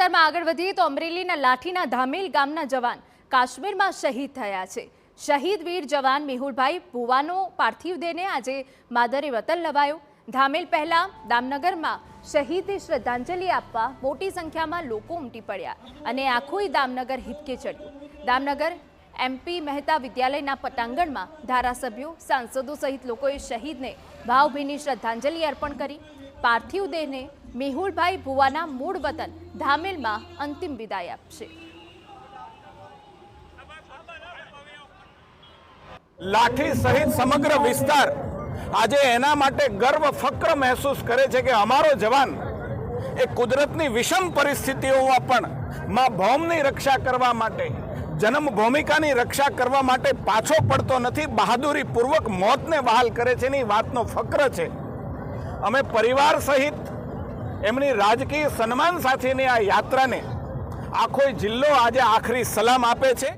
સમાચારમાં આગળ વધીએ તો અમરેલીના લાઠીના ધામેલ ગામના જવાન કાશ્મીરમાં શહીદ થયા છે। શહીદ વીર જવાન મેહુલભાઈ ભુવાનો પાર્થિવ દેહને આજે માદરે વતન લવાયો। ધામેલ પહેલા દામનગરમાં શહીદને શ્રદ્ધાંજલિ આપવા મોટી સંખ્યામાં લોકો ઉમટી પડ્યા અને આખું દામનગર હિબકે ચડ્યું। દામનગર એમપી મહેતા વિદ્યાલયના પટાંગણમાં ધારાસભ્યો સાંસદો સહિત લોકોએ શહીદને ભાવભીની શ્રદ્ધાંજલિ અર્પણ કરી। પાર્થિવ દેહને મેહુલભાઈ ભુવાના મૂળ વતન ધામેલમાં અંતિમ વિદાય આપશે। લાઠી સહિત સમગ્ર વિસ્તાર આજે એના માટે ગર્વ ફક્ર મહેસૂસ કરે છે કે અમારો જવાન એ કુદરતની વિષમ પરિસ્થિતિઓમાં પણ માં ભૌમની રક્ષા કરવા માટે, જન્મભૂમિકાની રક્ષા કરવા માટે પાછો પડતો નથી, બહાદુરીપૂર્વક મોતને વહાલ કરે છે એની વાતનો ફક્ર છે। અમે પરિવાર સહિત એમની રાજકીય સન્માન સાથેની આ યાત્રાને આખો જિલ્લો આજે આખરી સલામ આપે છે।